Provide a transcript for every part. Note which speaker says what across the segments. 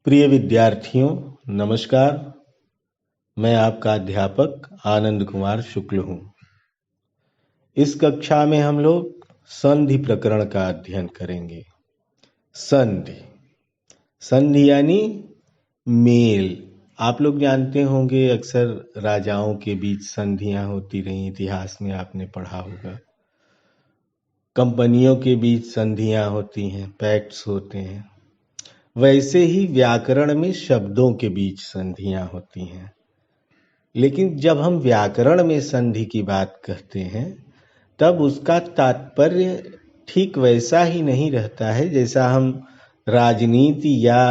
Speaker 1: प्रिय विद्यार्थियों, नमस्कार। मैं आपका अध्यापक आनंद कुमार शुक्ल हूँ। इस कक्षा में हम लोग संधि प्रकरण का अध्ययन करेंगे। संधि संधि यानी मेल। आप लोग जानते होंगे अक्सर राजाओं के बीच संधियां होती रही, इतिहास में आपने पढ़ा होगा। कंपनियों के बीच संधियां होती हैं, पैक्ट्स होते हैं। वैसे ही व्याकरण में शब्दों के बीच संधियां होती हैं। लेकिन जब हम व्याकरण में संधि की बात करते हैं तब उसका तात्पर्य ठीक वैसा ही नहीं रहता है जैसा हम राजनीति या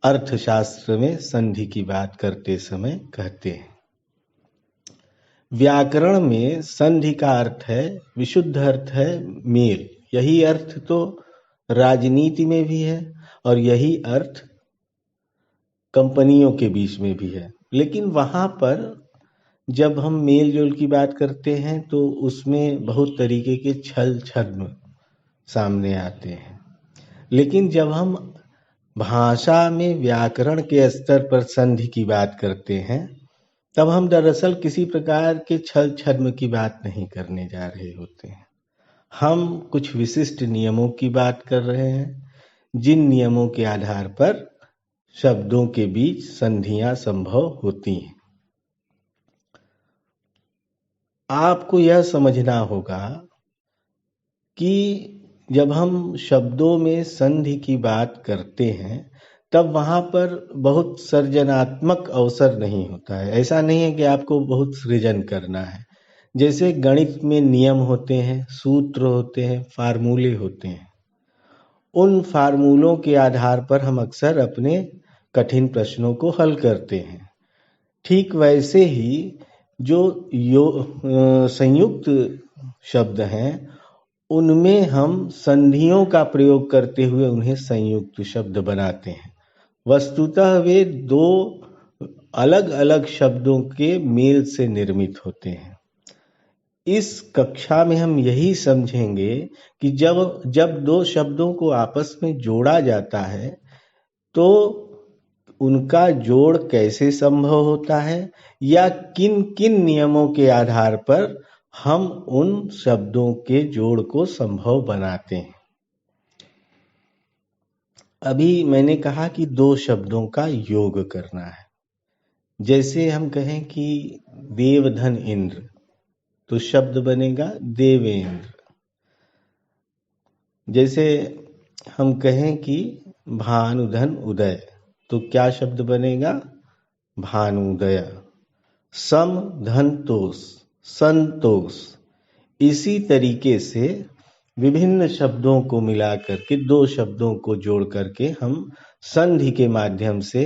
Speaker 1: अर्थशास्त्र में संधि की बात करते समय कहते हैं। व्याकरण में संधि का अर्थ है, विशुद्ध अर्थ है मेल। यही अर्थ तो राजनीति में भी है और यही अर्थ कंपनियों के बीच में भी है। लेकिन वहाँ पर जब हम मेल जोल की बात करते हैं तो उसमें बहुत तरीके के छल छद्म सामने आते हैं। लेकिन जब हम भाषा में व्याकरण के स्तर पर संधि की बात करते हैं तब हम दरअसल किसी प्रकार के छल छद्म की बात नहीं करने जा रहे होते हैं। हम कुछ विशिष्ट नियमों की बात कर रहे हैं, जिन नियमों के आधार पर शब्दों के बीच संधियां संभव होती हैं। आपको यह समझना होगा कि जब हम शब्दों में संधि की बात करते हैं तब वहाँ पर बहुत सृजनात्मक अवसर नहीं होता है। ऐसा नहीं है कि आपको बहुत सृजन करना है। जैसे गणित में नियम होते हैं, सूत्र होते हैं, फार्मूले होते हैं। उन फार्मूलों के आधार पर हम अक्सर अपने कठिन प्रश्नों को हल करते हैं। ठीक वैसे ही जो संयुक्त शब्द हैं उनमें हम संधियों का प्रयोग करते हुए उन्हें संयुक्त शब्द बनाते हैं। वस्तुतः वे दो अलग अलग शब्दों के मेल से निर्मित होते हैं। इस कक्षा में हम यही समझेंगे कि जब दो शब्दों को आपस में जोड़ा जाता है तो उनका जोड़ कैसे संभव होता है या किन किन नियमों के आधार पर हम उन शब्दों के जोड़ को संभव बनाते हैं। अभी मैंने कहा कि दो शब्दों का योग करना है। जैसे हम कहें कि देवधन इंद्र, तो शब्द बनेगा देवेंद्र। जैसे हम कहें कि भानुधन उदय, तो क्या शब्द बनेगा? भानुदय। सम धन तोष, संतोष। इसी तरीके से विभिन्न शब्दों को मिलाकर के, दो शब्दों को जोड़ करके हम संधि के माध्यम से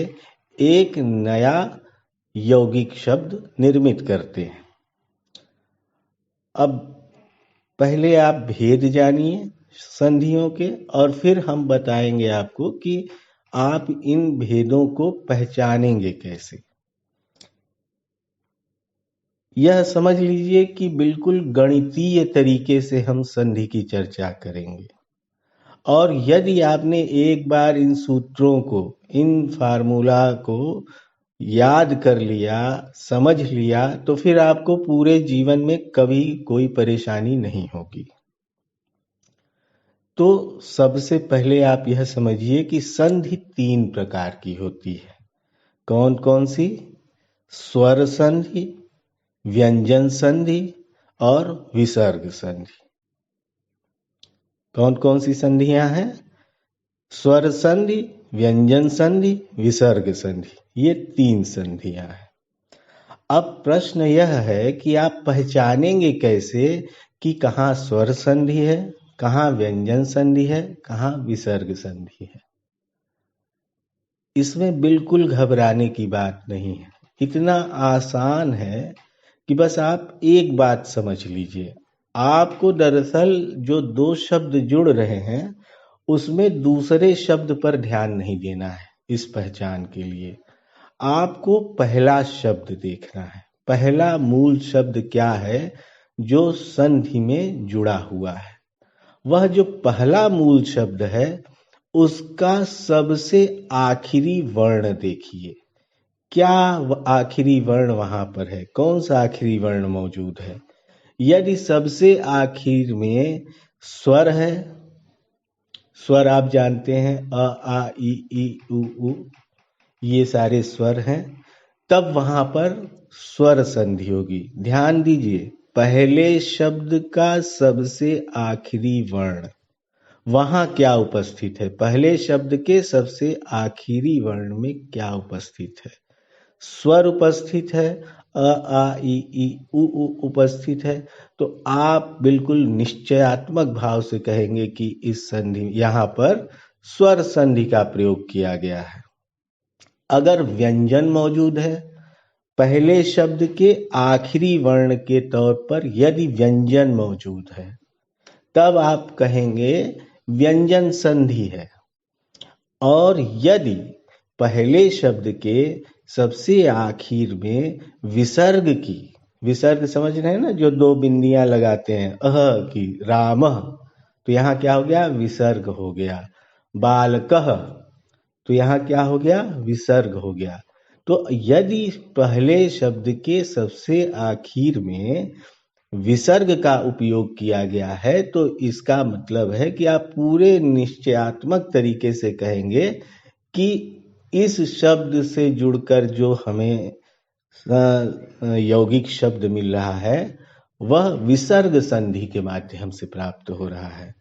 Speaker 1: एक नया यौगिक शब्द निर्मित करते हैं। अब पहले आप भेद जानिए संधियों के और फिर हम बताएंगे आपको कि आप इन भेदों को पहचानेंगे कैसे। यह समझ लीजिए कि बिल्कुल गणितीय तरीके से हम संधि की चर्चा करेंगे। और यदि आपने एक बार इन सूत्रों को, इन फार्मूला को याद कर लिया, समझ लिया, तो फिर आपको पूरे जीवन में कभी कोई परेशानी नहीं होगी। तो सबसे पहले आप यह समझिए कि संधि तीन प्रकार की होती है। कौन कौन सी? स्वर संधि, व्यंजन संधि और विसर्ग संधि। कौन कौन सी संधियां हैं? स्वर संधि, व्यंजन संधि, विसर्ग संधि। ये तीन संधियां हैं। अब प्रश्न यह है कि आप पहचानेंगे कैसे कि कहाँ स्वर संधि है, कहाँ व्यंजन संधि है, कहाँ विसर्ग संधि है। इसमें बिल्कुल घबराने की बात नहीं है। इतना आसान है कि बस आप एक बात समझ लीजिए। आपको दरअसल जो दो शब्द जुड़ रहे हैं उसमें दूसरे शब्द पर ध्यान नहीं देना है। इस पहचान के लिए आपको पहला शब्द देखना है। पहला मूल शब्द क्या है जो संधि में जुड़ा हुआ है? वह जो पहला मूल शब्द है उसका सबसे आखिरी वर्ण देखिए। क्या आखिरी वर्ण वहां पर है? कौन सा आखिरी वर्ण मौजूद है? यदि सबसे आखिर में स्वर है, स्वर आप जानते हैं अ आ ई उ ये सारे स्वर हैं, तब वहां पर स्वर संधि होगी। ध्यान दीजिए, पहले शब्द का सबसे आखिरी वर्ण वहां क्या उपस्थित है? पहले शब्द के सबसे आखिरी वर्ण में क्या उपस्थित है? स्वर उपस्थित है, अ आ ई उ उपस्थित है। तो आप बिल्कुल निश्चयात्मक भाव से कहेंगे कि इस संधि यहाँ पर स्वर संधि का प्रयोग किया गया है। अगर व्यंजन मौजूद है, पहले शब्द के आखिरी वर्ण के तौर पर यदि व्यंजन मौजूद है, तब आप कहेंगे व्यंजन संधि है। और यदि पहले शब्द के सबसे आखिर में विसर्ग समझ रहे हैं ना, जो दो बिंदियां लगाते हैं, अह की रामः, तो यहाँ क्या हो गया? विसर्ग हो गया। बालकः, तो यहाँ क्या हो गया? विसर्ग हो गया। तो यदि पहले शब्द के सबसे आखिर में विसर्ग का उपयोग किया गया है, तो इसका मतलब है कि आप पूरे निश्चयात्मक तरीके से कहेंगे कि इस शब्द से जुड़कर जो हमें यौगिक शब्द मिल रहा है, वह विसर्ग संधि के माध्यम से प्राप्त हो रहा है।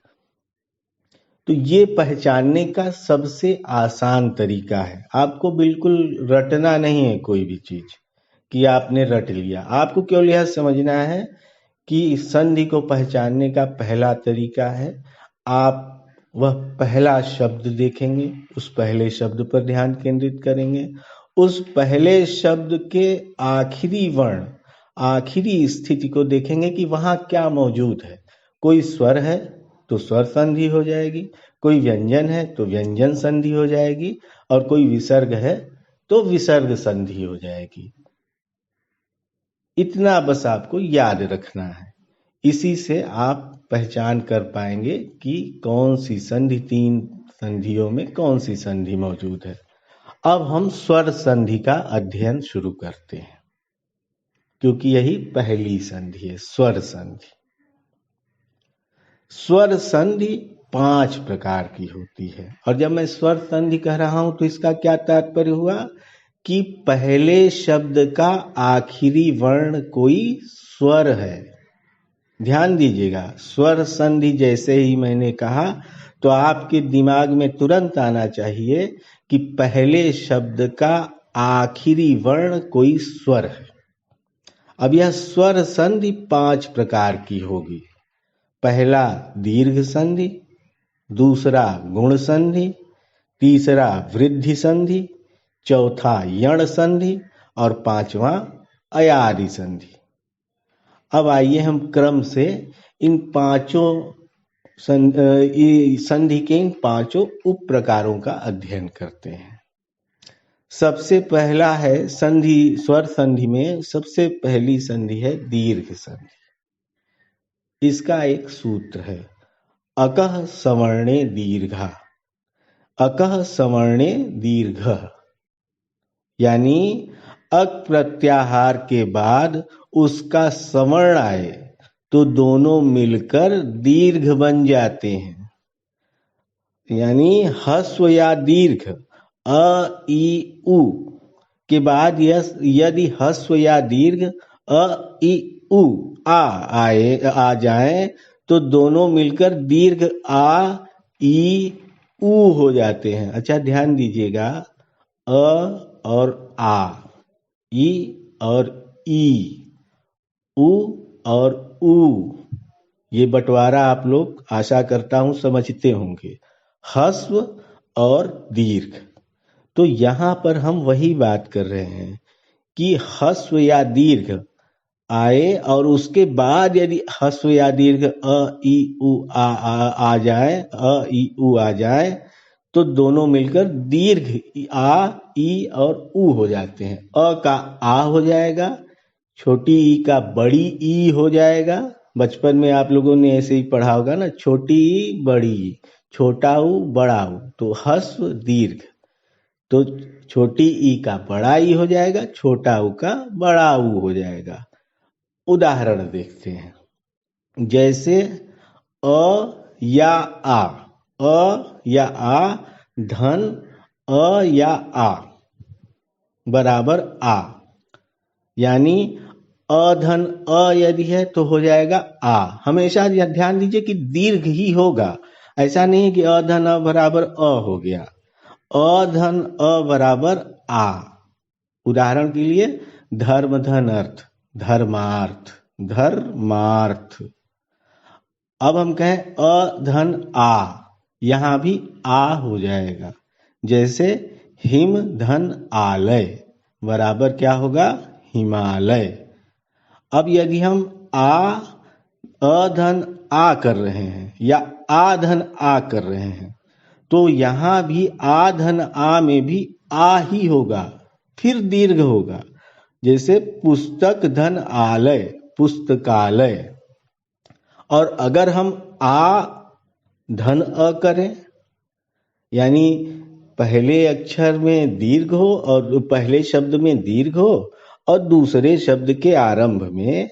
Speaker 1: तो ये पहचानने का सबसे आसान तरीका है। आपको बिल्कुल रटना नहीं है कोई भी चीज कि आपने रट लिया। आपको केवल यह समझना है कि संधि को पहचानने का पहला तरीका है, आप वह पहला शब्द देखेंगे, उस पहले शब्द पर ध्यान केंद्रित करेंगे, उस पहले शब्द के आखिरी वर्ण, आखिरी स्थिति को देखेंगे कि वहां क्या मौजूद है। कोई स्वर है तो स्वर संधि हो जाएगी, कोई व्यंजन है तो व्यंजन संधि हो जाएगी, और कोई विसर्ग है तो विसर्ग संधि हो जाएगी। इतना बस आपको याद रखना है। इसी से आप पहचान कर पाएंगे कि कौन सी संधि, तीन संधियों में कौन सी संधि मौजूद है। अब हम स्वर संधि का अध्ययन शुरू करते हैं, क्योंकि यही पहली संधि है, स्वर संधि। स्वर संधि 5 प्रकार की होती है। और जब मैं स्वर संधि कह रहा हूं तो इसका क्या तात्पर्य हुआ कि पहले शब्द का आखिरी वर्ण कोई स्वर है। ध्यान दीजिएगा, स्वर संधि जैसे ही मैंने कहा तो आपके दिमाग में तुरंत आना चाहिए कि पहले शब्द का आखिरी वर्ण कोई स्वर है। अब यह स्वर संधि 5 प्रकार की होगी। पहला दीर्घ संधि, दूसरा गुण संधि, तीसरा वृद्धि संधि, चौथा यण संधि और पांचवा अयादि संधि। अब आइए हम क्रम से इन पांचों संधि के इन पांचों उप प्रकारों का अध्ययन करते हैं। सबसे पहला है संधि, स्वर संधि में सबसे पहली संधि है दीर्घ संधि। इसका एक सूत्र है, अकः सवर्णे दीर्घा, अकः सवर्णे दीर्घ, यानी अक प्रत्याहार के बाद उसका सवर्ण आए तो दोनों मिलकर दीर्घ बन जाते हैं। यानी ह्रस्व या दीर्घ अ ई उ के बाद यदि ह्रस्व या दीर्घ अ ई उ आ जाए तो दोनों मिलकर दीर्घ आ ई उ हो जाते हैं। अच्छा ध्यान दीजिएगा, अ और आ, ई और ई, उ और उ, ये बंटवारा आप लोग आशा करता हूं समझते होंगे, ह्रस्व और दीर्घ। तो यहां पर हम वही बात कर रहे हैं कि ह्रस्व या दीर्घ आए और उसके बाद यदि ह्रस्व या दीर्घ अ ई उ आ जाए, अ ई उ आ जाए तो दोनों मिलकर दीर्घ आ ई और उ हो जाते हैं। अ का आ हो जाएगा, छोटी ई का बड़ी ई हो जाएगा। बचपन में आप लोगों ने ऐसे ही पढ़ा होगा ना, छोटी ई बड़ी ई, छोटा ऊ बड़ा ऊ, तो हस्व दीर्घ, तो छोटी ई का बड़ा ई हो जाएगा, छोटा ऊ का बड़ा ऊ हो जाएगा। उदाहरण देखते हैं, जैसे अ या आ, अ या आ, धन अ या आ बराबर आ, यानी अधन अ यदि है तो हो जाएगा आ। हमेशा ध्यान दीजिए कि दीर्घ ही होगा, ऐसा नहीं है कि अधन अ बराबर अ हो गया। अधन अ बराबर आ। उदाहरण के लिए धर्म धन अर्थ, धर्मार्थ, धर्मार्थ। अब हम कहें अधन आ, यहां भी आ हो जाएगा। जैसे हिम धन आलय बराबर क्या होगा, हिमालय। अब यदि हम अधन आ कर रहे हैं या आधन आ कर रहे हैं, तो यहां भी आधन आ में भी आ ही होगा, फिर दीर्घ होगा। जैसे पुस्तक धन आलय, पुस्तकालय। और अगर हम आ धन अ करें, यानी पहले अक्षर में दीर्घ हो और पहले शब्द में दीर्घ हो और दूसरे शब्द के आरंभ में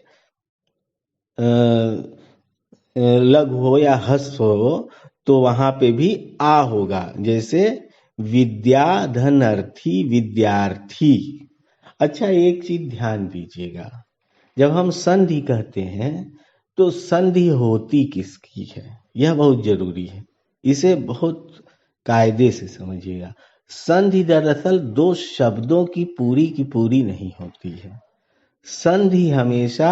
Speaker 1: लघु हो या हस्व हो, तो वहां पे भी आ होगा। जैसे विद्या धनर्थी, विद्यार्थी। अच्छा, एक चीज ध्यान दीजिएगा, जब हम संधि कहते हैं तो संधि होती किसकी है, यह बहुत जरूरी है, इसे बहुत कायदे से समझिएगा। संधि दरअसल दो शब्दों की पूरी नहीं होती है। संधि हमेशा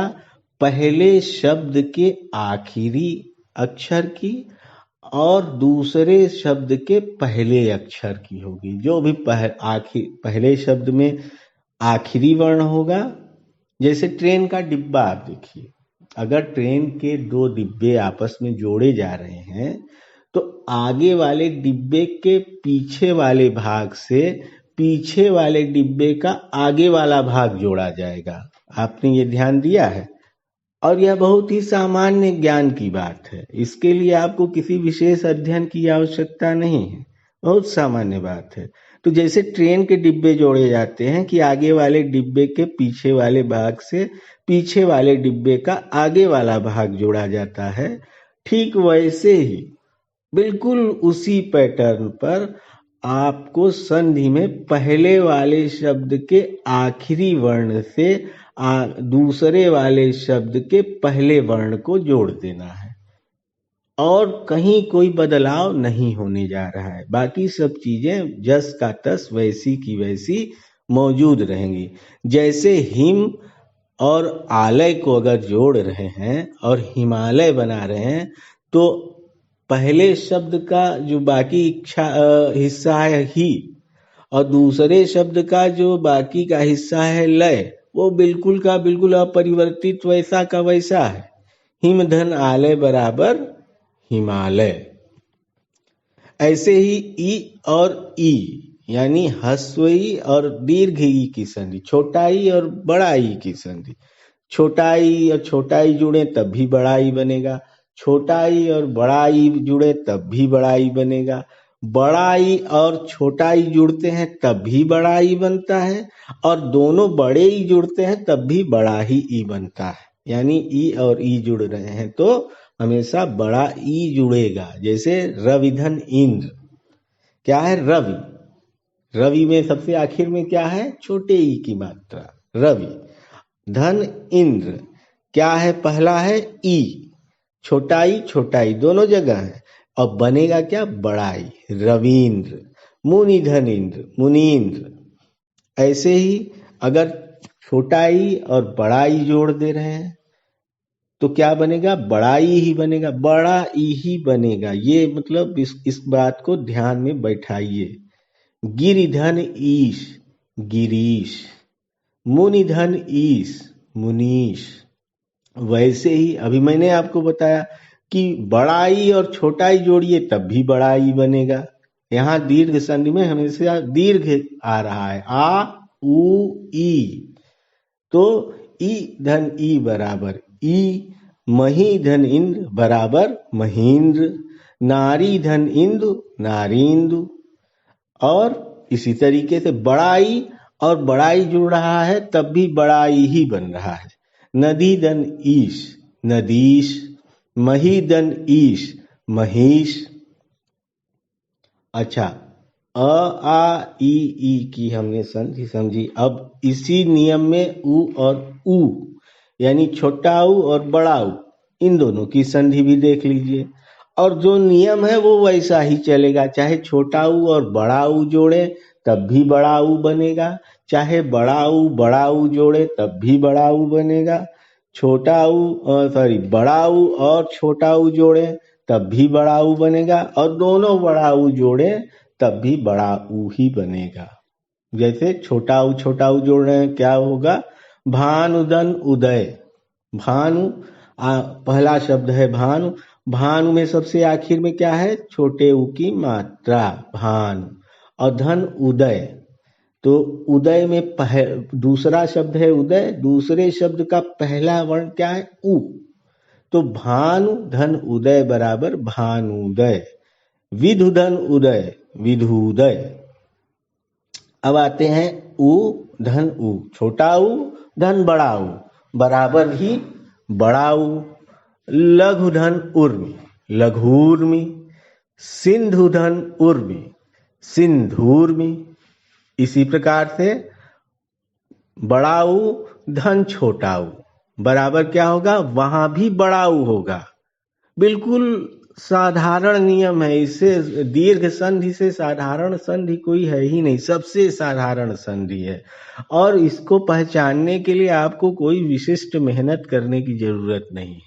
Speaker 1: पहले शब्द के आखिरी अक्षर की और दूसरे शब्द के पहले अक्षर की होगी। जो भी पहले शब्द में आखिरी वर्ण होगा, जैसे ट्रेन का डिब्बा आप देखिए, अगर ट्रेन के दो डिब्बे आपस में जोड़े जा रहे हैं तो आगे वाले डिब्बे के पीछे वाले भाग से पीछे वाले डिब्बे का आगे वाला भाग जोड़ा जाएगा। आपने ये ध्यान दिया है? और यह बहुत ही सामान्य ज्ञान की बात है, इसके लिए आपको किसी विशेष अध्ययन की आवश्यकता नहीं है, बहुत सामान्य बात है। तो जैसे ट्रेन के डिब्बे जोड़े जाते हैं कि आगे वाले डिब्बे के पीछे वाले भाग से पीछे वाले डिब्बे का आगे वाला भाग जोड़ा जाता है, ठीक वैसे ही बिल्कुल उसी पैटर्न पर आपको संधि में पहले वाले शब्द के आखिरी वर्ण से दूसरे वाले शब्द के पहले वर्ण को जोड़ देना है, और कहीं कोई बदलाव नहीं होने जा रहा है। बाकी सब चीजें जस का तस वैसी की वैसी मौजूद रहेंगी। जैसे हिम और आलय को अगर जोड़ रहे हैं और हिमालय बना रहे हैं, तो पहले शब्द का जो बाकी हिस्सा है ही, और दूसरे शब्द का जो बाकी का हिस्सा है लय, वो बिल्कुल का बिल्कुल अपरिवर्तित वैसा का वैसा है। हिम धन आलय बराबर हिमालय। ऐसे ही ई और ई, यानी ह्रस्व ई और दीर्घ ई की संधि, छोटा ई और बड़ा ई की संधि। छोटा ई और छोटा ई जुड़े तब भी बड़ा ई बनेगा, छोटा ई और बड़ा ई जुड़े तब भी बड़ा ई बनेगा, बड़ा ई और छोटा ई जुड़ते हैं तब भी बड़ा ई बनता है, और दोनों बड़े ई जुड़ते हैं तब भी बड़ा ही ई बनता है। यानी ई और ई जुड़ रहे हैं तो हमेशा बड़ा ई जुड़ेगा। जैसे रविधन इंद्र, क्या है, रवि। रवि में सबसे आखिर में क्या है, छोटे ई की मात्रा, रवि। धन इंद्र, क्या है, पहला है ई, छोटा ई दोनों जगह है, अब बनेगा क्या, बड़ा ई, रवींद्र। मुनि धन इंद्र, मुनीन्द्र। ऐसे ही अगर छोटा ई और बड़ा ई जोड़ दे रहे हैं तो क्या बनेगा, बड़ा ई ही बनेगा, बड़ा ई ही बनेगा। ये मतलब इस बात को ध्यान में बैठाइए। गिरिधन ईश, गिरीश। मुनिधन ईश, मुनीश। वैसे ही अभी मैंने आपको बताया कि बड़ा ई और छोटा ई जोड़िए तब भी बड़ा ई बनेगा। यहाँ दीर्घ संधि में हमेशा दीर्घ आ रहा है, आ उ ई, तो ई धन ई बराबर ई, मही धन इंद्र बराबर महींद्र, नारी धन इंदु, नारींदु। और इसी तरीके से बड़ाई और बड़ाई जुड़ रहा है तब भी बड़ाई ही बन रहा है। नदी धन ईश, नदीश। मही धन ईश, महीश। अच्छा, अ आ ई की हमने संधि समझी। अब इसी नियम में उ और उ यानी छोटा उ और बड़ा उ, इन दोनों की संधि भी देख लीजिए। और जो नियम है वो वैसा ही चलेगा, चाहे छोटा उ और बड़ा उ जोड़े तब भी बड़ा उ बनेगा, चाहे बड़ा उ जोड़े तब भी बड़ा उ बनेगा, छोटा उ बड़ा उ और छोटा उ जोड़े तब भी बड़ा उ बनेगा, और दोनों बड़ा उ जोड़े तब भी बड़ा उ ही बनेगा। जैसे छोटा उ जोड़ रहे हैं, क्या होगा? भानुदन उदय। भानु पहला शब्द है भानु। भानु में सबसे आखिर में क्या है? छोटे उ की मात्रा, भानु। और धन उदय, तो उदय में दूसरा शब्द है उदय, दूसरे शब्द का पहला वर्ण क्या है? उ। तो भानु धन उदय बराबर भानुदय। विधु धन उदय, विधुदय। अब आते हैं उ धन उ, छोटा उ धन बड़ा उ बराबर ही बड़ा उ। लघु धन उर्मी, लघूर्मी। सिंधु धन उर्मी, सिंधूर्मी। इसी प्रकार से बड़ा उ धन छोटा उ बराबर क्या होगा? वहां भी बड़ा उ होगा। बिल्कुल साधारण नियम है, इससे दीर्घ संधि से साधारण संधि कोई है ही नहीं, सबसे साधारण संधि है। और इसको पहचानने के लिए आपको कोई विशिष्ट मेहनत करने की जरूरत नहीं,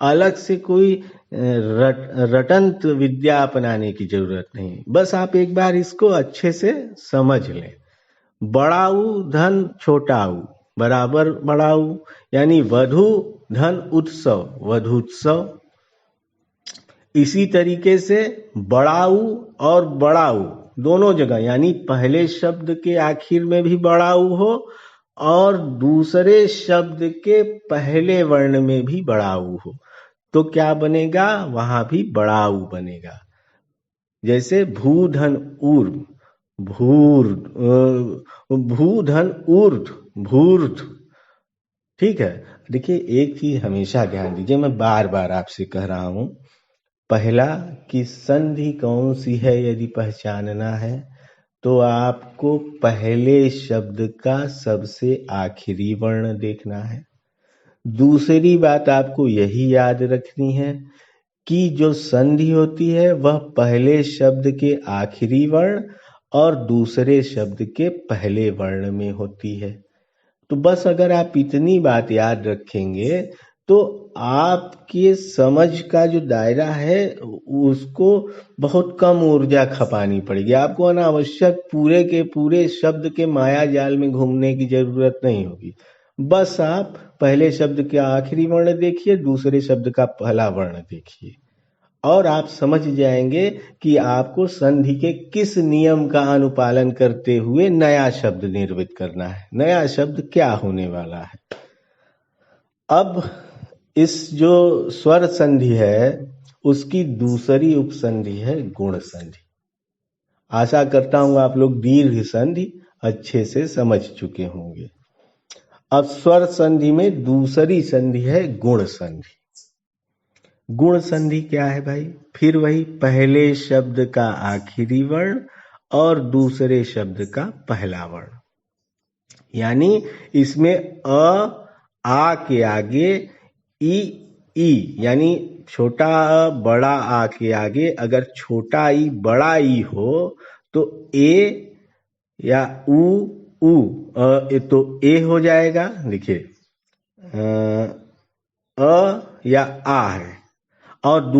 Speaker 1: अलग से कोई रटंत विद्या अपनाने की जरूरत नहीं। बस आप एक बार इसको अच्छे से समझ लें। बड़ा उ धन छोटा उ बराबर बड़ा उ, यानी वधु धन उत्सव, वधुत्सव। इसी तरीके से बड़ा उ और बड़ा उ दोनों जगह, यानी पहले शब्द के आखिर में भी बड़ा उ हो और दूसरे शब्द के पहले वर्ण में भी बड़ा उ हो, तो क्या बनेगा? वहां भी बड़ा उ बनेगा। जैसे भूधन ऊर्ध, भूधन ऊर्ध, भूर्ध। ठीक है, देखिए एक चीज हमेशा ध्यान दीजिए, मैं बार बार आपसे कह रहा हूं, पहला कि संधि कौन सी है यदि पहचानना है तो आपको पहले शब्द का सबसे आखिरी वर्ण देखना है। दूसरी बात आपको यही याद रखनी है कि जो संधि होती है वह पहले शब्द के आखिरी वर्ण और दूसरे शब्द के पहले वर्ण में होती है। तो बस अगर आप इतनी बात याद रखेंगे तो आपके समझ का जो दायरा है उसको बहुत कम ऊर्जा खपानी पड़ेगी। आपको अनावश्यक पूरे के पूरे शब्द के माया जाल में घूमने की जरूरत नहीं होगी। बस आप पहले शब्द का आखिरी वर्ण देखिए, दूसरे शब्द का पहला वर्ण देखिए, और आप समझ जाएंगे कि आपको संधि के किस नियम का अनुपालन करते हुए नया शब्द निर्मित करना है, नया शब्द क्या होने वाला है। अब इस जो स्वर संधि है उसकी दूसरी उपसंधि है गुण संधि। आशा करता हूं आप लोग दीर्घ संधि अच्छे से समझ चुके होंगे। अब स्वर संधि में दूसरी संधि है गुण संधि। गुण संधि क्या है भाई? फिर वही पहले शब्द का आखिरी वर्ण और दूसरे शब्द का पहला वर्ण, यानी इसमें आ के आगे ई यानी छोटा अ बड़ा आ के आगे अगर छोटा ई बड़ा ई हो तो ए या उ तो ए हो जाएगा। देखिए या आ है और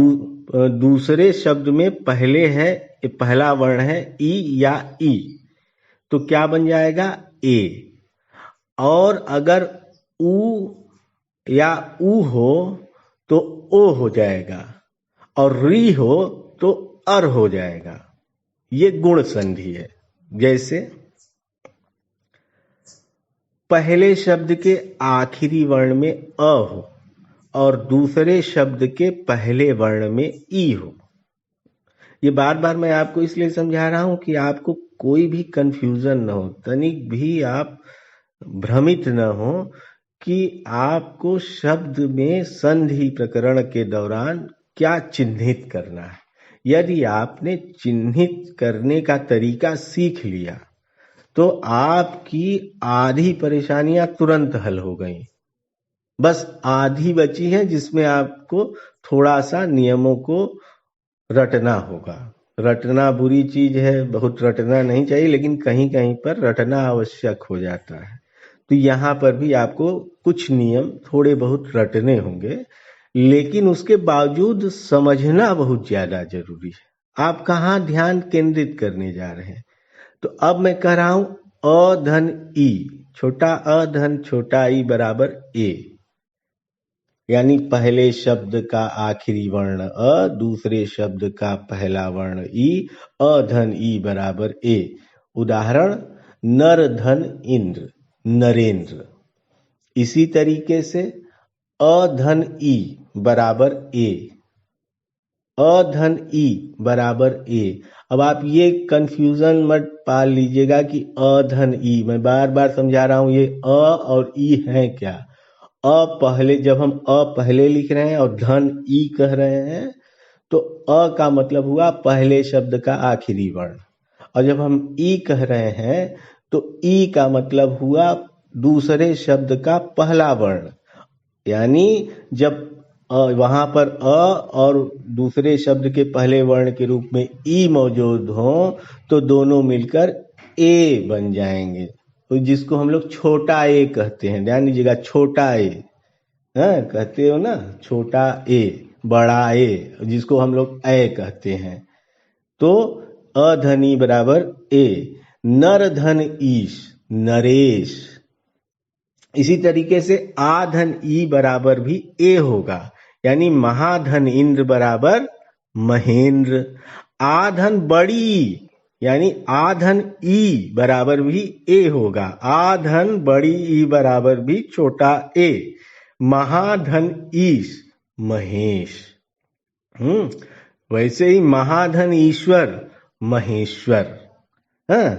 Speaker 1: दूसरे शब्द में पहला वर्ण है ई या ई, तो क्या बन जाएगा? ए। और अगर उ या उ हो तो ओ हो जाएगा, और री हो तो अर हो जाएगा। ये गुण संधि है। जैसे पहले शब्द के आखिरी वर्ण में अ हो और दूसरे शब्द के पहले वर्ण में ई हो, ये बार बार मैं आपको इसलिए समझा रहा हूं कि आपको कोई भी कंफ्यूजन न हो, तनिक भी आप भ्रमित न हो कि आपको शब्द में संधि प्रकरण के दौरान क्या चिन्हित करना है। यदि आपने चिन्हित करने का तरीका सीख लिया तो आपकी आधी परेशानियां तुरंत हल हो गई। बस आधी बची है जिसमें आपको थोड़ा सा नियमों को रटना होगा। रटना बुरी चीज है, बहुत रटना नहीं चाहिए, लेकिन कहीं कहीं पर रटना आवश्यक हो जाता है। तो यहाँ पर भी आपको कुछ नियम थोड़े बहुत रटने होंगे, लेकिन उसके बावजूद समझना बहुत ज्यादा जरूरी है। आप कहाँ ध्यान केंद्रित करने जा रहे हैं? तो अब मैं कह रहा हूं अ धन ई, छोटा अ धन छोटा ई बराबर ए, यानी पहले शब्द का आखिरी वर्ण अ, दूसरे शब्द का पहला वर्ण ई, अ धन ई बराबर ए। उदाहरण नर धन इंद्र, नरेंद्र। इसी तरीके से अ धन ई बराबर ए, अ धन ई बराबर ए। अब आप ये कंफ्यूजन मत पाल लीजिएगा कि अ धन ई, मैं बार बार समझा रहा हूं ये अ और ई है क्या। अ पहले, जब हम अ पहले लिख रहे हैं और धन ई कह रहे हैं तो अ का मतलब हुआ पहले शब्द का आखिरी वर्ण, और जब हम ई कह रहे हैं तो ई का मतलब हुआ दूसरे शब्द का पहला वर्ण। यानी जब वहां पर अ और दूसरे शब्द के पहले वर्ण के रूप में ई मौजूद हो तो दोनों मिलकर ए बन जाएंगे, तो जिसको हम लोग छोटा ए कहते हैं। ध्यान दीजिएगा, छोटा ए, हाँ कहते हो ना, छोटा ए, बड़ा ए, जिसको हम लोग ए कहते हैं। तो अधनी बराबर ए। नर धन ईश, नरेश। इसी तरीके से आधन ई बराबर भी ए होगा, यानी महाधन इंद्र बराबर महेंद्र। आधन बड़ी, यानी आधन ई बराबर भी ए होगा, आधन बड़ी ई बराबर भी छोटा ए। महाधन ईश, महेश। वैसे ही महाधन ईश्वर, महेश्वर। हाँ,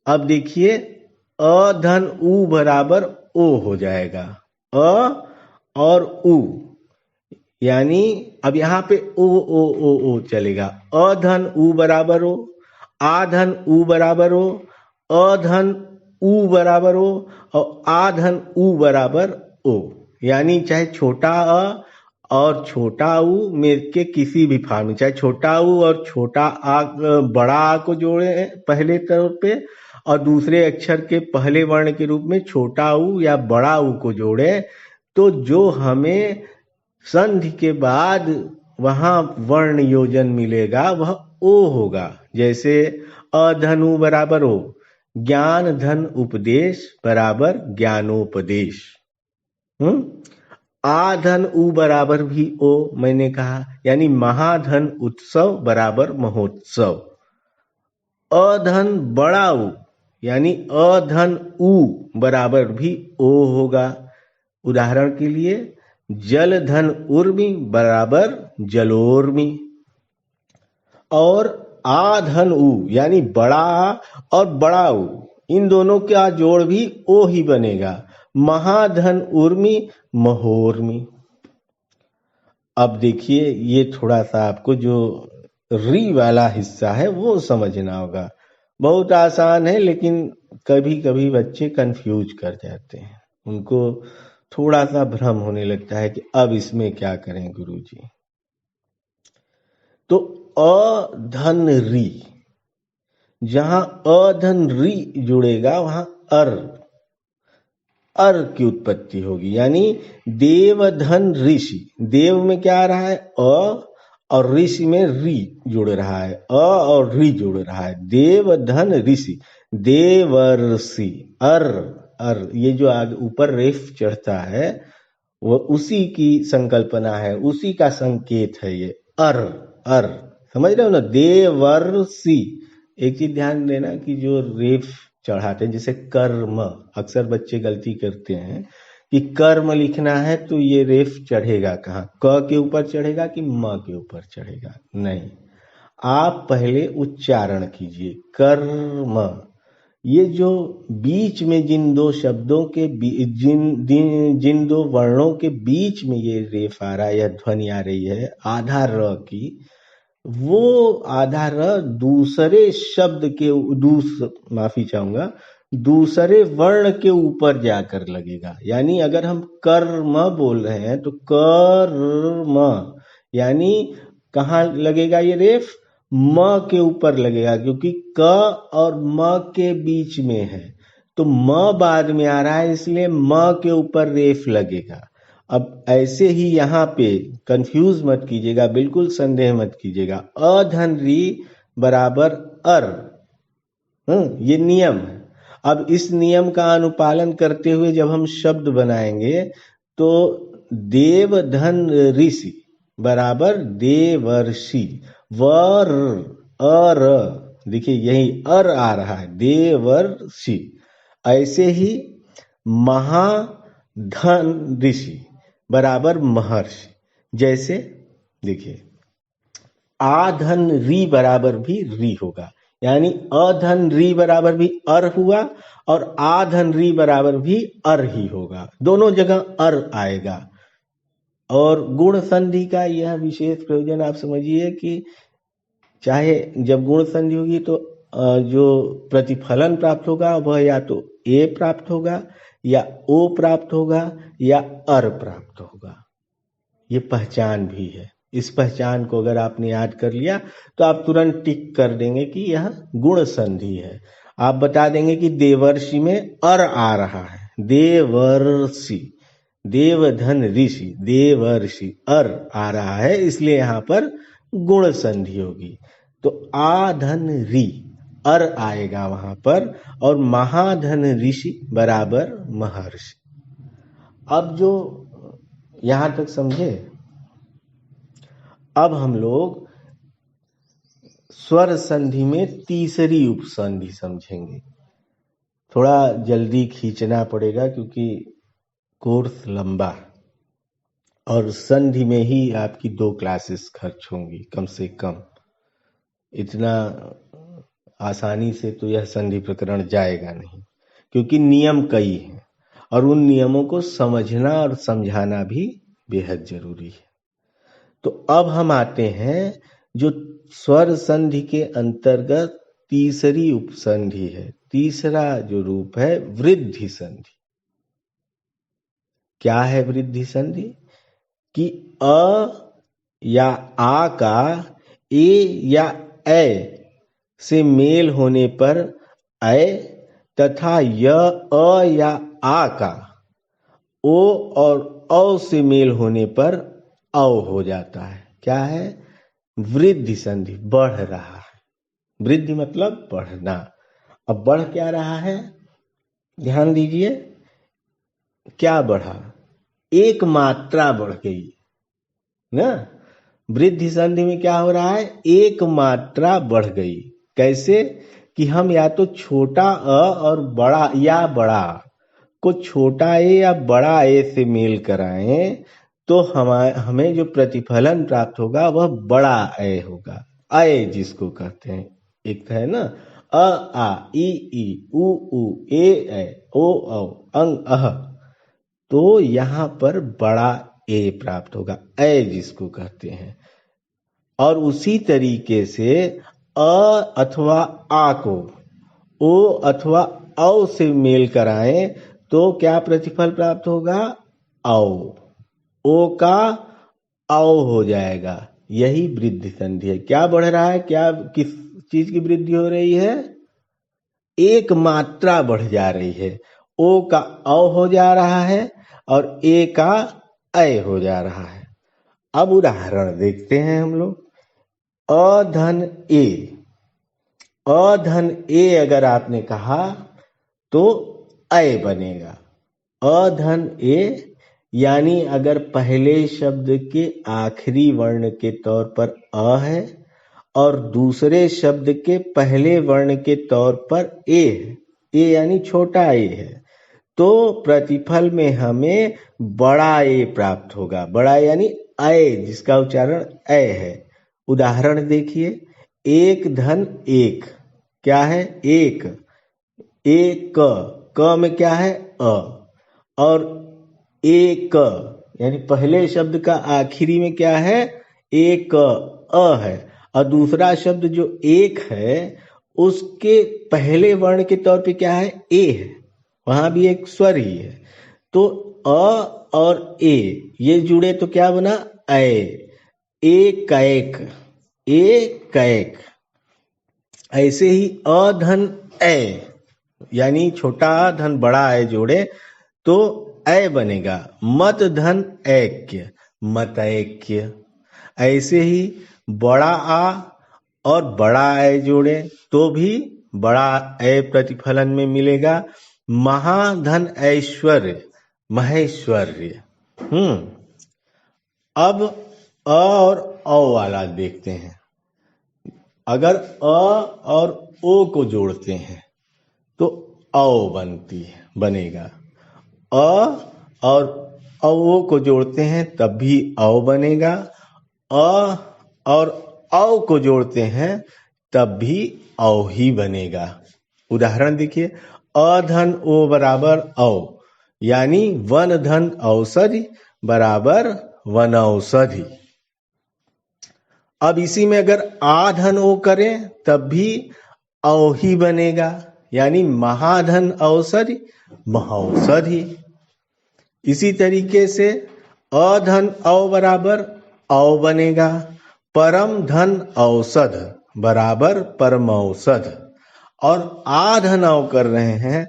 Speaker 1: अब देखिए अधन उ बराबर ओ हो जाएगा, अ और उ, यानी अब यहाँ पे ओ चलेगा। अधन उ बराबर ओ, आधन उ बराबर ओ, अधन उ बराबर ओ, और आधन उ बराबर ओ। यानी चाहे छोटा अ और छोटा उ में के किसी भी फॉर्म में, चाहे छोटा उ और छोटा आ, बड़ा आ को जोड़े पहले तौर पे, और दूसरे अक्षर के पहले वर्ण के रूप में छोटा उ या बड़ा उ को जोड़े, तो जो हमें संधि के बाद वहां वर्ण योजन मिलेगा वह ओ होगा। जैसे अधनु बराबर ओ, ज्ञान धन उपदेश बराबर ज्ञानोपदेश। आधन उ बराबर भी ओ मैंने कहा, यानी महाधन उत्सव बराबर महोत्सव। अधन बड़ा उ, यानी अधन उ बराबर भी ओ होगा। उदाहरण के लिए जल धन उर्मी बराबर जलोर्मी। और आधन उ, यानी बड़ा और बड़ा उ, इन दोनों का जोड़ भी ओ ही बनेगा, महाधन उर्मी महोर्मी। अब देखिए ये थोड़ा सा आपको जो री वाला हिस्सा है वो समझना होगा। बहुत आसान है, लेकिन कभी कभी बच्चे कंफ्यूज कर जाते हैं, उनको थोड़ा सा भ्रम होने लगता है कि अब इसमें क्या करें गुरुजी। तो अधन री, जहां अधन री जुड़ेगा वहां अर की उत्पत्ति होगी, यानी देवधन ऋषि। देव में क्या आ रहा है अ, और ऋषि में री जुड़ रहा है, अ और री जुड़ रहा है, देवधन ऋषि, देवर्षि। अर ये जो आगे ऊपर रेफ चढ़ता है वो उसी की संकल्पना है, उसी का संकेत है ये अर। समझ रहे हो ना, देवर्षि। एक चीज ध्यान देना कि जो रेफ चढ़ाते हैं, जैसे कर्म, अक्सर बच्चे गलती करते हैं कि कर्म लिखना है तो ये रेफ चढ़ेगा कहाँ, क के ऊपर चढ़ेगा कि म के ऊपर चढ़ेगा? नहीं, आप पहले उच्चारण कीजिए कर्म। ये जो बीच में जिन दो शब्दों के जिन दो वर्णों के बीच में ये रेफ आ रहा है, यह ध्वनि आ रही है आधा र की, वो आधा र दूसरे शब्द के माफी चाहूंगा, दूसरे वर्ण के ऊपर जाकर लगेगा। यानी अगर हम कर्म बोल रहे हैं तो कर्म यानी कहाँ लगेगा ये रेफ? म के ऊपर लगेगा, क्योंकि क और म के बीच में है, तो म बाद में आ रहा है, इसलिए म के ऊपर रेफ लगेगा। अब ऐसे ही यहाँ पे कंफ्यूज मत कीजिएगा, बिल्कुल संदेह मत कीजिएगा। अधन री बराबर अर, ये नियम है। अब इस नियम का अनुपालन करते हुए जब हम शब्द बनाएंगे तो देव धन ऋषि बराबर देवर्षि, वर अर, देखिए यही अर आ रहा है, देवर्षि। ऐसे ही महाधन ऋषि बराबर महर्षि। जैसे देखिए आधन री बराबर भी री होगा, यानी अधन री बराबर भी अर हुआ और आधन री बराबर भी अर ही होगा, दोनों जगह अर आएगा। और गुण संधि का यह विशेष प्रयोजन आप समझिए कि चाहे जब गुण संधि होगी तो जो प्रतिफलन प्राप्त होगा वह या तो ए प्राप्त होगा या ओ प्राप्त होगा या अर प्राप्त होगा। ये पहचान भी है। इस पहचान को अगर आपने याद कर लिया तो आप तुरंत टिक कर देंगे कि यह गुण संधि है। आप बता देंगे कि देवर्षि में अर आ रहा है, देवर्षि, देवधन ऋषि, देवर्षि अर आ रहा है, इसलिए यहाँ पर गुण संधि होगी। तो आधन री अर आएगा वहां पर, और महाधन ऋषि बराबर महर्षि। अब जो यहां तक समझे, अब हम लोग स्वर संधि में तीसरी उपसंधि समझेंगे। थोड़ा जल्दी खींचना पड़ेगा क्योंकि कोर्स लंबा, और संधि में ही आपकी 2 क्लासेस खर्च होंगी कम से कम। इतना आसानी से तो यह संधि प्रकरण जाएगा नहीं, क्योंकि नियम कई हैं और उन नियमों को समझना और समझाना भी बेहद जरूरी है। तो अब हम आते हैं जो स्वर संधि के अंतर्गत तीसरी उपसंधि है, तीसरा जो रूप है वृद्धि संधि। क्या है वृद्धि संधि? कि अ या आ का ए या ए से मेल होने पर ए तथा य अ या आ का ओ और औ से मेल होने पर औ हो जाता है। क्या है? वृद्धि संधि, बढ़ रहा है। वृद्धि मतलब बढ़ना। अब बढ़ क्या रहा है? ध्यान दीजिए, क्या बढ़ा? एक मात्रा बढ़ गई ना। वृद्धि संधि में क्या हो रहा है? एक मात्रा बढ़ गई। कैसे? कि हम या तो छोटा अ और बड़ा या बड़ा को छोटा ए या बड़ा ए से मेल कराएं तो हमें जो प्रतिफलन प्राप्त होगा वह बड़ा ए होगा। अय जिसको कहते हैं, एक है ना अ आ ई उ ए ओ औ अंग अह, तो यहाँ पर बड़ा ए प्राप्त होगा, ए जिसको कहते हैं। और उसी तरीके से अ अथवा आ को ओ अथवा औ से मेल कराएं तो क्या प्रतिफल प्राप्त होगा? औ। ओ का औ हो जाएगा। यही वृद्धि संधि है। क्या बढ़ रहा है? क्या किस चीज की वृद्धि हो रही है? एक मात्रा बढ़ जा रही है। ओ का औ हो जा रहा है और ए का ऐ हो जा रहा है। अब उदाहरण देखते हैं हम लोग। अधन ए, अधन ए अगर आपने कहा तो ऐ बनेगा। अधन ए यानी अगर पहले शब्द के आखिरी वर्ण के तौर पर अ है और दूसरे शब्द के पहले वर्ण के तौर पर ए है, ए यानी छोटा ए है, तो प्रतिफल में हमें बड़ा ए प्राप्त होगा। बड़ा यानी ऐ जिसका उच्चारण ऐ है। उदाहरण देखिए, एक धन एक क्या है? एक। एक क में क्या है? अ। और एक यानी पहले शब्द का आखिरी में क्या है? एक अ है। और दूसरा शब्द जो एक है उसके पहले वर्ण के तौर पे क्या है? ए है। वहां भी एक स्वर ही है। तो अ और ए ये जुड़े तो क्या बना? ए। एक कैक, एक कैक। ऐसे ही अ धन ए यानी छोटा धन बड़ा ए जोड़े तो ए बनेगा। मत धन ऐक्य, मतैक्य। ऐसे ही बड़ा आ और बड़ा ए जोड़े तो भी बड़ा ए प्रतिफलन में मिलेगा। महाधन ऐश्वर्य, महेश्वर्य। अब अ और औ वाला देखते हैं। अगर अ और ओ को जोड़ते हैं तो औ बनेगा। अ और औ को जोड़ते हैं तब भी औ बनेगा। अ और औ को जोड़ते हैं तब भी औ ही बनेगा। उदाहरण देखिए, अ धन ओ बराबर औ यानी वन धन औषधि बराबर वनौषधि। अब इसी में अगर आ धन ओ करें तब भी औ ही बनेगा यानी महाधन औषधि महौषधि। इसी तरीके से अधन औ बराबर औ बनेगा। परम धन औषध बराबर परमौषध। और आधन औ कर रहे हैं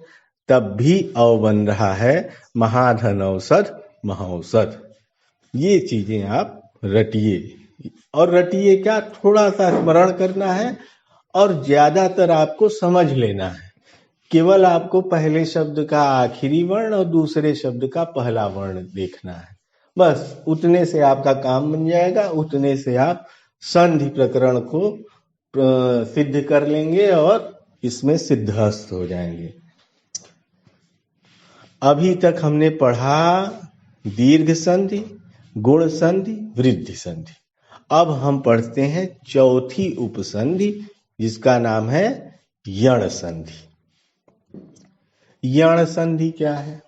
Speaker 1: तब भी औ बन रहा है महाधन औषध महौषध। ये चीजें आप रटिए। और रटिए क्या, थोड़ा सा स्मरण करना है और ज्यादातर आपको समझ लेना है। केवल आपको पहले शब्द का आखिरी वर्ण और दूसरे शब्द का पहला वर्ण देखना है। बस उतने से आपका काम बन जाएगा। उतने से आप संधि प्रकरण को सिद्ध कर लेंगे और इसमें सिद्धहस्त हो जाएंगे। अभी तक हमने पढ़ा दीर्घ संधि, गुण संधि, वृद्धि संधि। अब हम पढ़ते हैं चौथी उपसंधि जिसका नाम है यण संधि। यण संधि क्या है?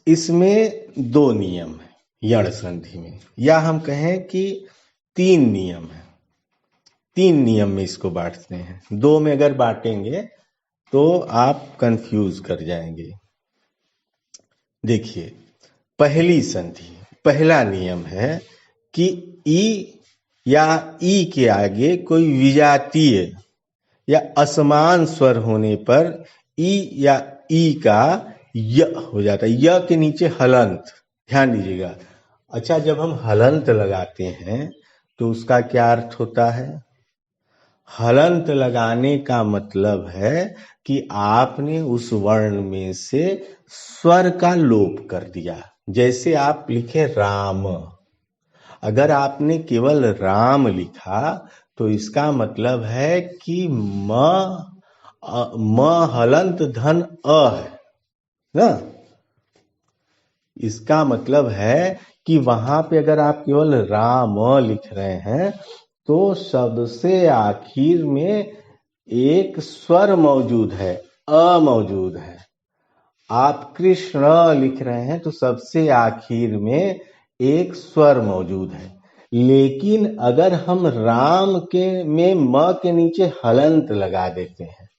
Speaker 1: इसमें दो नियम है यण संधि में, या हम कहें कि तीन नियम है। तीन नियम में इसको बांटते हैं। दो में अगर बांटेंगे तो आप कंफ्यूज कर जाएंगे। देखिए, पहली संधि, पहला नियम है कि ई या ई के आगे कोई विजातीय या असमान स्वर होने पर ई या ई का य हो जाता है। य के नीचे हलंत, ध्यान दीजिएगा। अच्छा, जब हम हलंत लगाते हैं तो उसका क्या अर्थ होता है? हलंत लगाने का मतलब है कि आपने उस वर्ण में से स्वर का लोप कर दिया। जैसे आप लिखे राम, अगर आपने केवल राम लिखा तो इसका मतलब है कि म हलंत धन अ है ना। इसका मतलब है कि वहां पे अगर आप केवल राम लिख रहे हैं तो सबसे आखिर में एक स्वर मौजूद है, अ मौजूद है। आप कृष्ण लिख रहे हैं तो सबसे आखिर में एक स्वर मौजूद है। लेकिन अगर हम राम के में म के नीचे हलंत लगा देते हैं,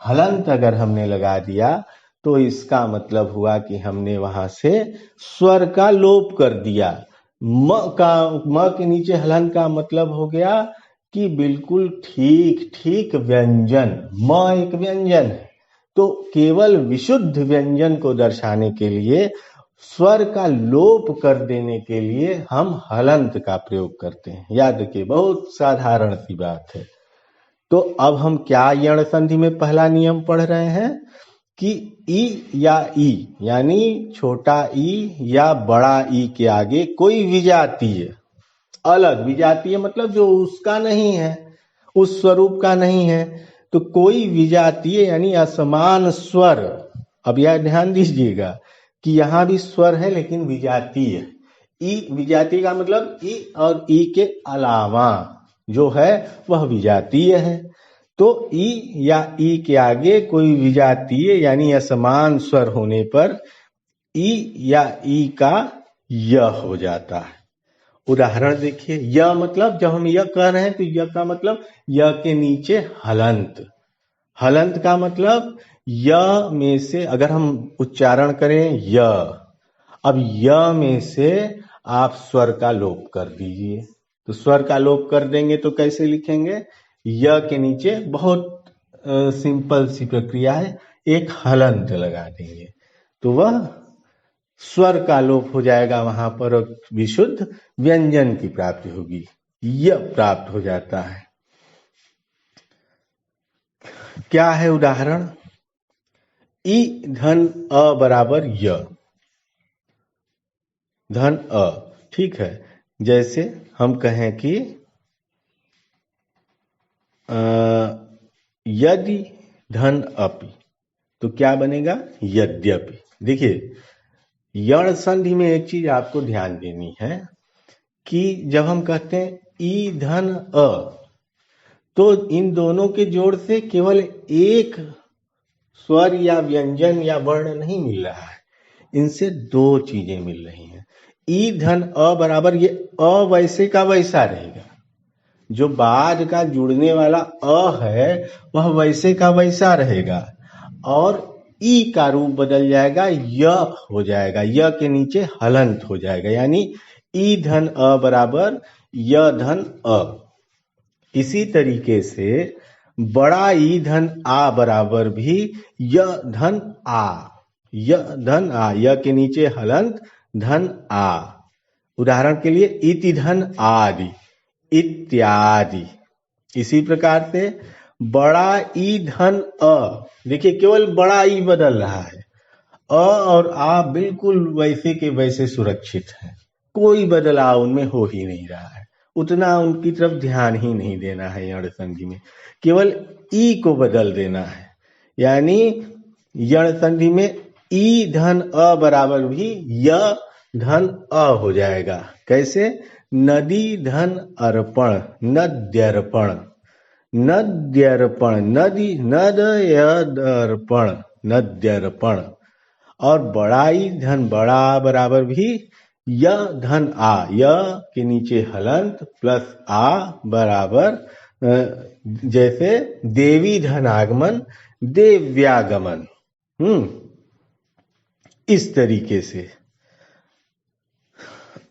Speaker 1: हलंत अगर हमने लगा दिया तो इसका मतलब हुआ कि हमने वहां से स्वर का लोप कर दिया। म के नीचे हलंत का मतलब हो गया कि बिल्कुल ठीक ठीक व्यंजन। म एक व्यंजन है, तो केवल विशुद्ध व्यंजन को दर्शाने के लिए, स्वर का लोप कर देने के लिए हम हलंत का प्रयोग करते हैं। याद रखिए, बहुत साधारण सी बात है। तो अब हम क्या यण संधि में पहला नियम पढ़ रहे हैं कि ई या ई यानी छोटा ई या बड़ा ई के आगे कोई विजातीय, अलग विजातीय मतलब जो उसका नहीं है, उस स्वरूप का नहीं है, तो कोई विजातीय यानी असमान स्वर। अब यह ध्यान दीजिएगा कि यहां भी स्वर है लेकिन विजातीय। ई विजातीय का मतलब ई और ई के अलावा, जो है वह विजातीय है। तो ई या ई के आगे कोई विजातीय यानी असमान स्वर होने पर ई या ई का य हो जाता है। उदाहरण देखिए, य मतलब जब हम य कह रहे हैं तो य का मतलब य के नीचे हलंत। हलंत का मतलब य में से अगर हम उच्चारण करें य, अब य में से आप स्वर का लोप कर दीजिए। तो स्वर का लोप कर देंगे तो कैसे लिखेंगे? य के नीचे बहुत सिंपल सी प्रक्रिया है, एक हलंत लगा देंगे तो वह स्वर का लोप हो जाएगा वहां पर और विशुद्ध व्यंजन की प्राप्ति होगी, य प्राप्त हो जाता है। क्या है उदाहरण? ई धन अ बराबर य, धन अ, ठीक है। जैसे हम कहें कि यदि धन अपि, तो क्या बनेगा? यद्यपि। देखिए, यण संधि में एक चीज आपको ध्यान देनी है कि जब हम कहते हैं ई धन अ, तो इन दोनों के जोड़ से केवल एक स्वर या व्यंजन या वर्ण नहीं मिल रहा है, इनसे दो चीजें मिल रही हैं। ई धन अ बराबर, ये अ वैसे का वैसा रहेगा, जो बाद का जुड़ने वाला अ है वह वैसे का वैसा रहेगा, और ई का रूप बदल जाएगा, य हो जाएगा, य के नीचे हलंत हो जाएगा, यानी ई धन अ बराबर य धन अ। इसी तरीके से बड़ा ई धन आ बराबर भी य धन आ, य धन आ, य के नीचे हलंत धन आ। उदाहरण के लिए इति धन आदि, इत्यादि। इसी प्रकार से बड़ा ई धन अ, देखिए केवल बड़ा ई बदल रहा है, अ और आ बिल्कुल वैसे के वैसे सुरक्षित हैं, कोई बदलाव उनमें हो ही नहीं रहा है, उतना उनकी तरफ ध्यान ही नहीं देना है यण संधि में, केवल ई को बदल देना है। यानी यण संधि में ई धन अ बराबर भी य धन अ हो जाएगा। कैसे? नदी धन अर्पण, नद्यर्पण, नद्यर्पण, नदी नदयर्पण, नद्यर्पण। और बड़ाई धन बड़ा बराबर भी य धन आ, य के नीचे हलंत प्लस आ बराबर जैसे देवी धन आगमन, देव्यागमन। इस तरीके से।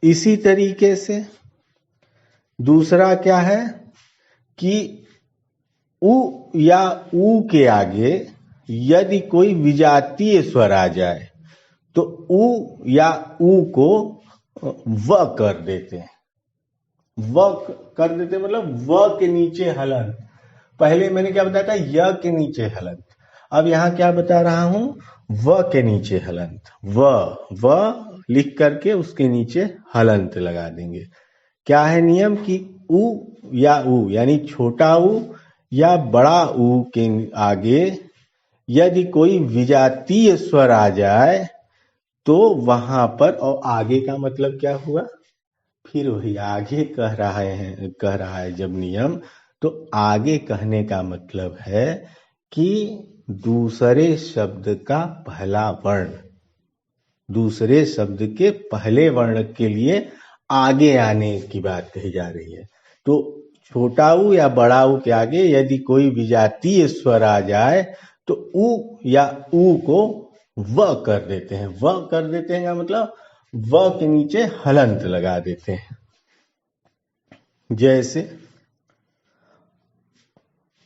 Speaker 1: इसी तरीके से दूसरा क्या है कि उ या ऊ के आगे यदि कोई विजातीय स्वर आ जाए तो उ या ऊ को व कर देते हैं। व कर देते मतलब व के नीचे हलंत। पहले मैंने क्या बताया था? य के नीचे हलंत। अब यहां क्या बता रहा हूं? व के नीचे हलंत। व लिख करके उसके नीचे हलंत लगा देंगे। क्या है नियम कि उ या ऊ यानी छोटा ऊ या बड़ा ऊ के आगे यदि कोई विजातीय स्वर आ जाए तो वहां पर, और आगे का मतलब क्या हुआ? फिर वही आगे कह रहा है जब नियम, तो आगे कहने का मतलब है कि दूसरे शब्द का पहला वर्ण, दूसरे शब्द के पहले वर्ण के लिए आगे आने की बात कही जा रही है। तो छोटा ऊ या बड़ा ऊ के आगे यदि कोई विजातीय स्वर आ जाए तो ऊ या ऊ को व कर देते हैं। व कर देते हैं का मतलब व के नीचे हलंत लगा देते हैं। जैसे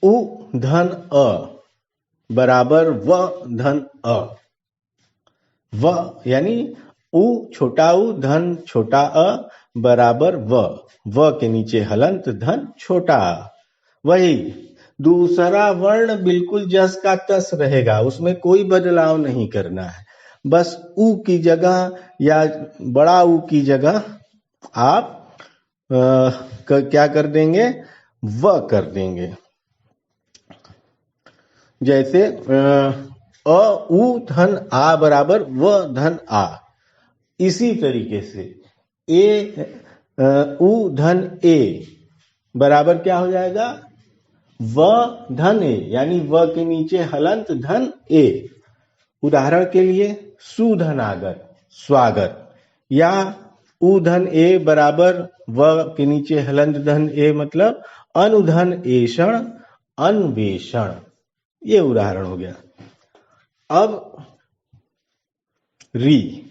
Speaker 1: उ धन अ बराबर व धन अ, व यानी उ छोटा उ धन छोटा अ बराबर व के नीचे हलंत धन छोटा अ। वही दूसरा वर्ण बिल्कुल जस का तस रहेगा, उसमें कोई बदलाव नहीं करना है। बस उ की जगह या बड़ा उ की जगह आप क्या कर देंगे? व कर देंगे। जैसे अ उ धन आ बराबर व धन आ। इसी तरीके से उ धन ए बराबर क्या हो जाएगा, व धन ए, यानी व के नीचे हलंत धन ए। उदाहरण के लिए सुधन आगत स्वागत, या उ धन ए बराबर व के नीचे हलंत धन ए, मतलब अनुधन एषण अन्वेषण। ये उदाहरण हो गया। अब री,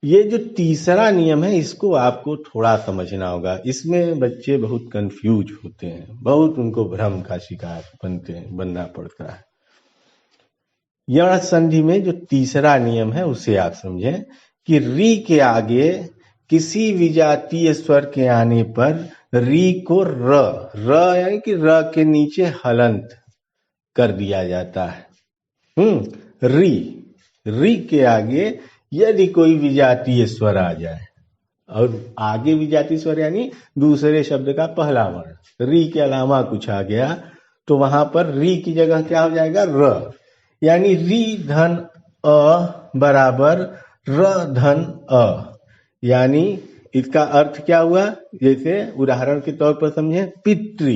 Speaker 1: ये जो तीसरा नियम है इसको आपको थोड़ा समझना होगा। इसमें बच्चे बहुत कंफ्यूज होते हैं, बहुत उनको भ्रम का शिकार बनना पड़ता है। यण संधि में जो तीसरा नियम है उसे आप समझें कि री के आगे किसी विजातीय स्वर के आने पर री को र यानी कि र के नीचे हलंत कर दिया जाता है। री के आगे यदि कोई विजातीय स्वर आ जाए, और आगे विजातीय स्वर यानी दूसरे शब्द का पहला वर्ण री के अलावा कुछ आ गया, तो वहां पर री की जगह क्या हो जाएगा, र। यानी री धन अ बराबर र धन अ। यानी इसका अर्थ क्या हुआ, जैसे उदाहरण के तौर पर समझे, पितृ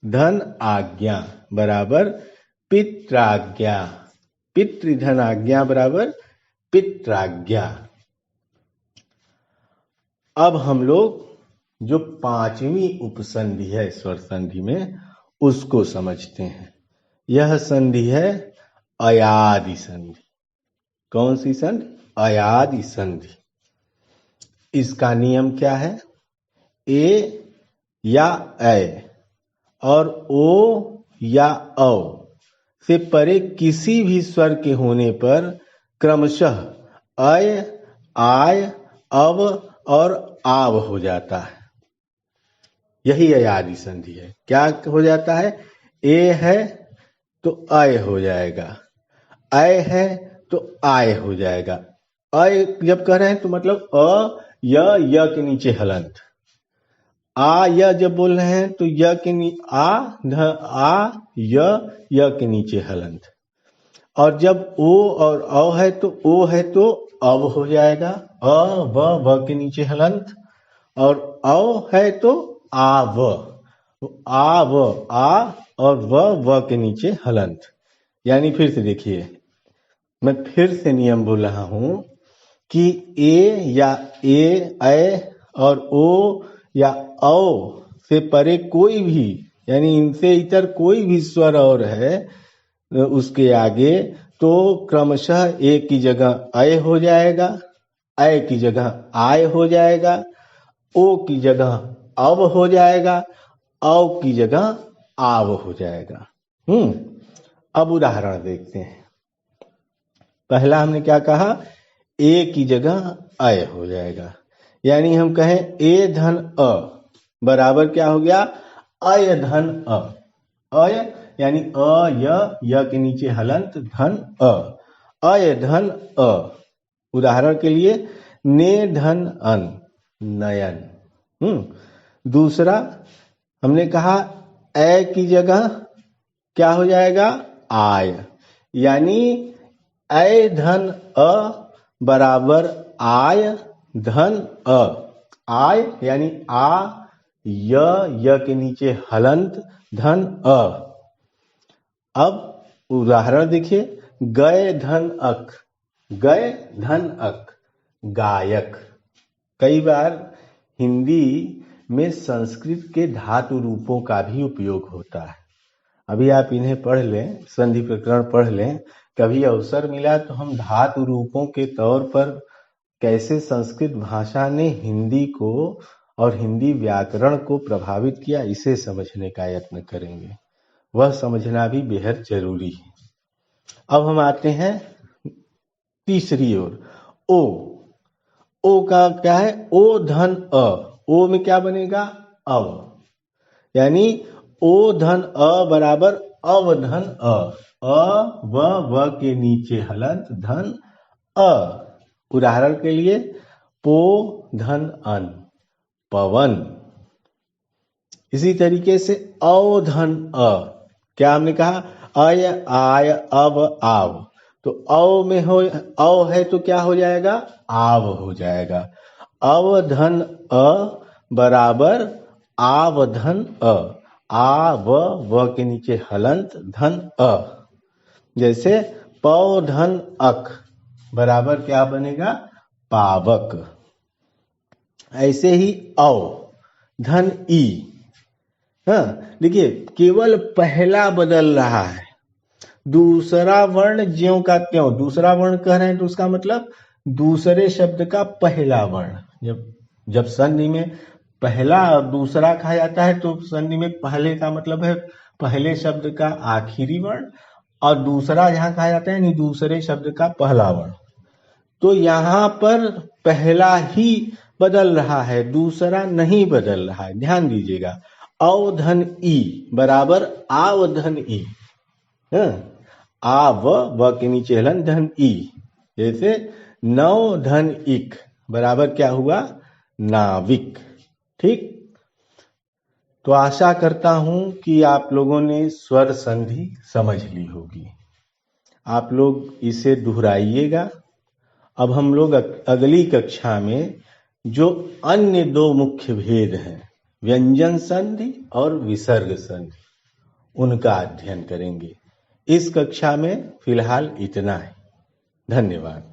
Speaker 1: धन आज्ञा बराबर पित्राज्ञा, पितृ धन आज्ञा बराबर पित्राज्ञा। अब हम लोग जो पांचवी उपसंधि है स्वर संधि में उसको समझते हैं। यह संधि है अयादि संधि। कौन सी संधि, अयादि संधि। इसका नियम क्या है, ए या ऐ और ओ या औ से परे किसी भी स्वर के होने पर क्रमशः अय आय अव और आव हो जाता है। यही अयादि संधि है। क्या हो जाता है, ए है तो अय हो जाएगा, अय है तो आय हो जाएगा। अय जब कह रहे हैं तो मतलब अ य के नीचे हलंत, आ य जब बोल रहे हैं तो य के य के नीचे हलंत। और जब ओ और औ है तो ओ है तो अव हो जाएगा, अ व के नीचे हलंत। और औ है तो आव, आ और व के नीचे हलंत। यानी फिर से देखिए, मैं फिर से नियम बोल रहा हूं कि ए या ऐ और ओ या औ से परे कोई भी, यानी इनसे इतर कोई भी स्वर और है उसके आगे, तो क्रमशः ए की जगह अय हो जाएगा, ऐ की जगह आय हो जाएगा, ओ की जगह अव हो जाएगा, औ की जगह आव हो जाएगा। अब उदाहरण देखते हैं। पहला हमने क्या कहा, ए की जगह अय हो जाएगा। यानी हम कहें ए धन अ बराबर क्या हो गया, अय धन अ। अय यानी अ य के नीचे हलंत धन अ, अय धन अ। उदाहरण के लिए ने धन अन नयन। दूसरा हमने कहा ए की जगह क्या हो जाएगा, आय। यानी ऐ धन अ बराबर आय धन अ। आय यानी आ य के नीचे हलंत धन अ। अब उदाहरण देखिए, गए धन अक, गए धन अक गायक। कई बार हिंदी में संस्कृत के धातु रूपों का भी उपयोग होता है। अभी आप इन्हें पढ़ लें, संधि प्रकरण पढ़ लें। कभी अवसर मिला तो हम धातु रूपों के तौर पर कैसे संस्कृत भाषा ने हिंदी को और हिंदी व्याकरण को प्रभावित किया, इसे समझने का यत्न करेंगे। वह समझना भी बेहद जरूरी है। अब हम आते हैं तीसरी ओर, ओ का क्या है, ओ धन अ। ओ में क्या बनेगा, अव। यानी ओ धन अ बराबर अव धन अ व के नीचे हलंत धन अ। उदाहरण के लिए पो धन अन पवन। इसी तरीके से औ धन अ, क्या हमने कहा, अय आय अव आव। तो औ में हो, औ है तो क्या हो जाएगा, आव हो जाएगा। अव धन अ बराबर आवधन अ, आ व के नीचे हलंत धन अ, जैसे पौधन अक बराबर क्या बनेगा, पावक। ऐसे ही औ धन ई, हाँ देखिए केवल पहला बदल रहा है, दूसरा वर्ण ज्यों का त्यों, दूसरा वर्ण कह रहे हैं तो उसका मतलब दूसरे शब्द का पहला वर्ण। जब संधि में पहला और दूसरा कहा जाता है तो संधि में पहले का मतलब है पहले शब्द का आखिरी वर्ण, और दूसरा जहां कहा जाता है यानी दूसरे शब्द का पहला वर्ण। तो यहाँ पर पहला ही बदल रहा है, दूसरा नहीं बदल रहा है, ध्यान दीजिएगा। अवधन ई बराबर आवधन ई, आ व के नीचे हलन धन ई, जैसे नौ धन इक बराबर क्या हुआ, नाविक। ठीक, तो आशा करता हूं कि आप लोगों ने स्वर संधि समझ ली होगी। आप लोग इसे दोहराइएगा। अब हम लोग अगली कक्षा में जो अन्य दो मुख्य भेद हैं, व्यंजन संधि और विसर्ग संधि, उनका अध्ययन करेंगे। इस कक्षा में फिलहाल इतना है। धन्यवाद।